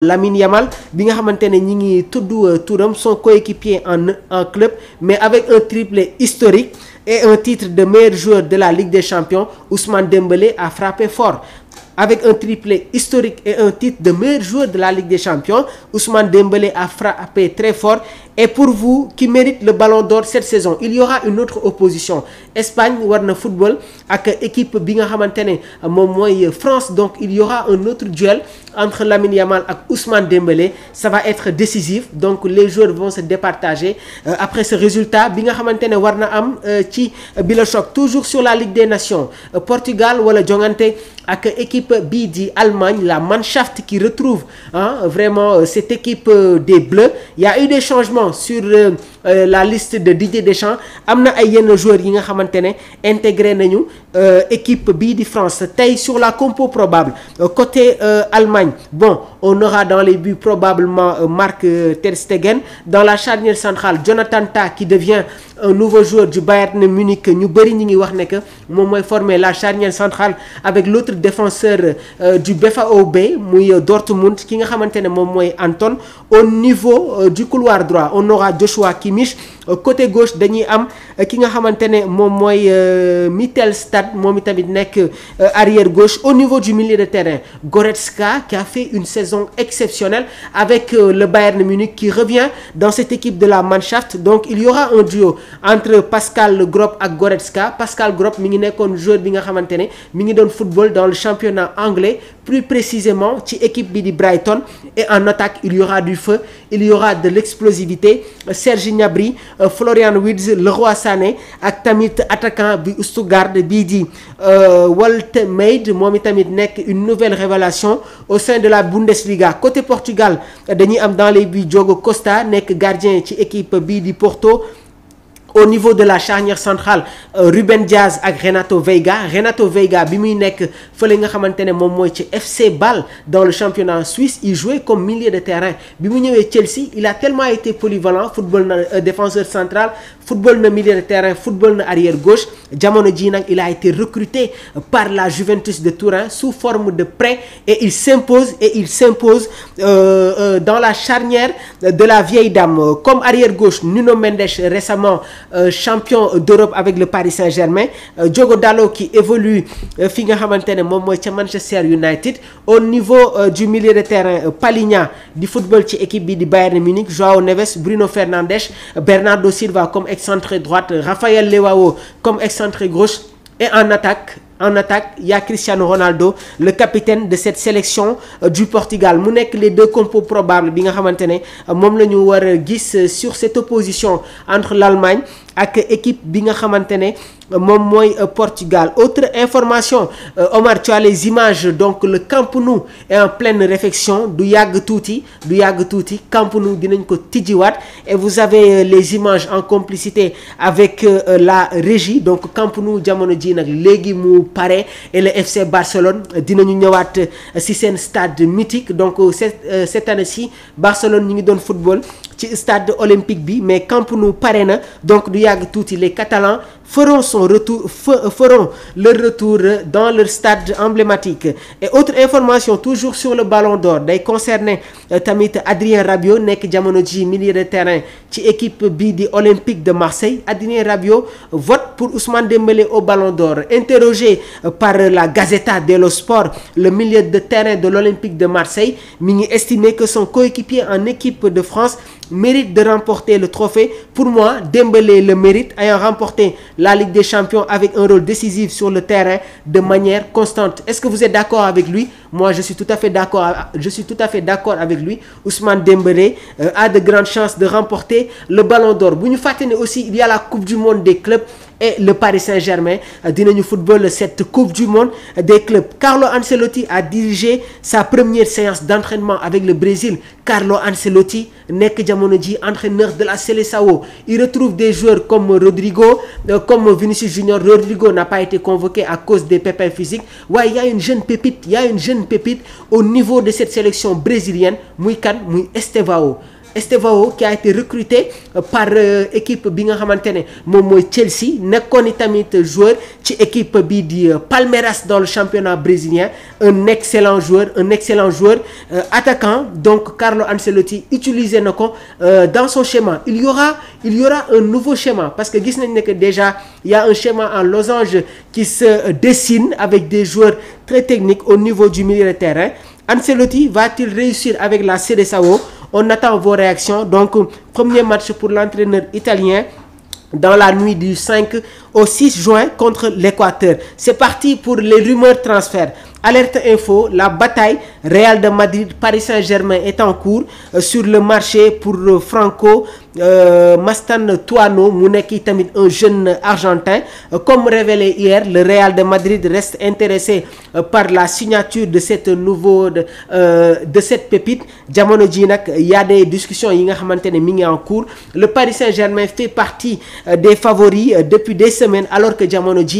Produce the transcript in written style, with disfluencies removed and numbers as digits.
Lamine Yamal bi nga xamante ne ñi ngi tudd turam son coéquipier en club mais avec un triplé historique et un titre de meilleur joueur de la Ligue des Champions. Ousmane Dembélé a frappé fort. Avec un triplé historique et un titre de meilleur joueur de la Ligue des Champions, Ousmane Dembélé a frappé très fort. Et pour vous qui mérite le ballon d'or cette saison, il y aura une autre opposition. Espagne war na football ak équipe bi nga xamante ne moom mooy France. Donc il y aura un autre duel entre Lamine Yamal ak Ousmane Dembélé. Ça va être décisif. Donc les joueurs vont se départager après ce résultat bi nga xamante ne war na am ci bi la choc. Toujours sur la Ligue des Nations, Portugal wala jongante ak équipe bii di Allemagne, la Mannschaft qui retrouve vraiment cette équipe des Bleus. Il y a eu des changements sur la liste de Didier Deschamps. Am na ay yenn joueurs yi nga xamante ne intégré nañu équipe bii di France. Tey sur la compo probable côté Allemagne, bon, on aura dans les buts probablement Marc ter Stegen. Dans la charnière centrale, Jonathan Tah qui devient un nouveau joueur du Bayern Munich. Ñu bëri ñi ngi wax ne que moom mooy former la charnière centrale avec l'autre défenseur du BFAOB muy Dortmund ki nga xamante ne moom mooy Anton. Au niveau du couloir droit, on aura Joshua Kimmich. Côté gauche dañuy am ki nga xamante ne moom mooy Mittelstadt moom itamit nekk arrière gauche. Au niveau du milieu de terrain, Goretzka qui a fait une saison exceptionnelle avec le Bayern Munich qui revient dans cette équipe de la Mannschaft. Donc il y aura un duo entre Pascal Gropp ak Goretzka. Pascal Gropp mi ngi nekkoon joueur bi nga xamante ne mi ngi doon football dans le championnat anglais, plus précisément ci équipe bi di Brighton. Et en attaque il y aura du feu, il y aura de l'explosivité. Serge Gnabry, Florian Wirtz, Leroy Sané ak tamit attaquant bi Stuttgart bii di Woltemade moom itamit nekk une nouvelle révélation au sein de la Bundesliga. Côté Portugal dañuy am dans les buts Diogo Costa nekk gardien ci équipe bii di Porto. Au niveau de la charnière centrale, Ruben Diaz ak Renato Veiga bi muy nekk fële nga xamante ne moom mooy ci FC Bâle dans le championnat suisse. Il jouait comme milieu de terrain. Bi mu ñëwee Chelsea, il a tellement été polyvalent. Football na défenseur central, football na milieu de terrain, football na arrière gauche. Jamono ji nag il a été recruté par la Juventus de Turin sous forme de prêt et il s'impose dans la charnière de la vieille dame. Comme arrière gauche, Nuno Mendes récemment champion d'Europe avec le Paris Saint-Germain. Diogo Dalot qui évolue fi nga xamante ne moom mooy ca Manchester United. Au niveau du milieu de terrain, Palhinha di football ci équipe bi di Bayern Munich. Joao Neves, Bruno Fernandes, Bernardo Silva comme excentré droite, Raphaël Leao comme excentré gauche. Et en attaque, il y a Cristiano Ronaldo, le capitaine de cette sélection du Portugal. Mu nekk les deux compos probables bi nga xamante ne moom la ñu war a gis sur cette opposition entre l'Allemagne ak équipe bi nga xamante ne moom mooy Portugal. Autre information, Omar, tu as les images. Donc le Camp Nou est en pleine réfection. Du yàgg tuuti Camp Nou dinañ ko tijjiwaat et vous avez les images en complicité avec la régie. Donc Camp Nou jamono ji nag léegi mu pare et le FC Barcelone dinañu ñëwaat ci seen stade mythique. Donc cette année-ci Barcelone ñu ngi doon football ci stade olympique bi, mais Camp Nou pare na. Donc du yàgg tuuti les Catalans feront leur retour dans leur stade emblématique. Et autre information toujours sur le Ballon d'Or day concerner tamit Adrien Rabiot nekk jamono ji milieu de terrain ci équipe bii di Olympique de Marseille. Adrien Rabiot vote pour Ousmane Dembélé au Ballon d'Or. Interrogé par la Gazzetta dello Sport, le milieu de terrain de l'Olympique de Marseille mi ngi estimé que son coéquipier en équipe de France mérite de remporter le trophée. Pour moi, Dembélé le mérite, ayant remporté la Ligue des Champions avec un rôle décisif sur le terrain de manière constante. Est-ce que vous êtes d'accord avec lui? Moi, je suis tout à fait d'accord avec lui. Ousmane Dembélé a de grandes chances de remporter le Ballon d'Or. Bu ñu fàtte ne aussi il y a la Coupe du Monde des clubs et le Paris Saint-Germain dinañu football cette Coupe du Monde des clubs. Carlo Ancelotti a dirigé sa première séance d'entraînement avec le Brésil. Carlo Ancelotti nekk jamono ji entraîneur de la Seleção. Il retrouve des joueurs comme Rodrigo, comme Vinicius Junior. Rodrigo n'a pas été convoqué à cause des pépins physiques. Ouais, il y a une jeune pépite au niveau de cette sélection brésilienne muy kan muy Estevão. Estevao qui a été recruté par équipe bi nga xamante ne moom mooy Chelsea nekkoon tamit joueur ci équipe bi di Palmeiras dans le championnat brésilien, un excellent joueur attaquant. Donc Carlo Ancelotti utilisé na ko dans son schéma. Il y aura un nouveau schéma parce que gis nañ ne que déjà il y a un schéma en losange qui se dessine avec des joueurs très techniques au niveau du milieu de terrain. Ancelotti va-t-il réussir avec la Seleção? On attend vos réactions. Donc premier match pour l'entraîneur italien dans la nuit du 5 au 6 juin contre l'Équateur. C'est parti pour les rumeurs transferts. Alerte info, la bataille Real de Madrid Paris Saint-Germain est en cours sur le marché pour Franco Mastantuono mu nekk tamit un jeune argentin. Comme révélé hier, le Real de Madrid reste intéressé par la signature de cette pépite. Jamono ji nag y a des discussions yi nga xamante ne mi ngi en cours. Le Paris Saint-Germain fait partie des favoris depuis des semaines alors que jamono ji